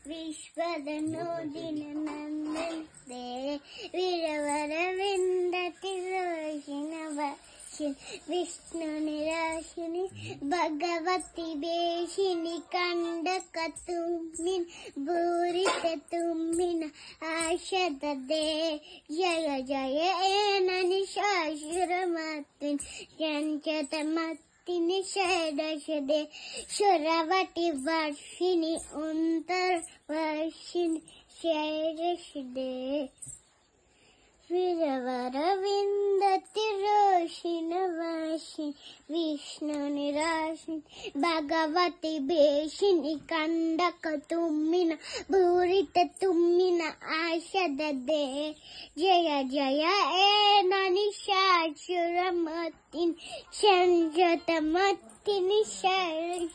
विश्वदनोदिन नंदन दे वीरवर विंदति रोशिन विष्णु निराशिनि भगवती बेशिनि कंडक तुम्मिन भूरित तुम्मिन आशद दे जय जय एननि शाशुरमतिन चंचत मत्तिनि शैदशदे शुरवति वर्षिणि उन्तर्वर्षिणि शैदशदे वीरवर विंदति रोशिन वर्षि विष्णु निराशिन भगवती बेशिनि कंडक तुम्मिन भूरित तुम्मिन आशद दे जय जय एननि शाशुरमतिन संजत मत्तिनि शैल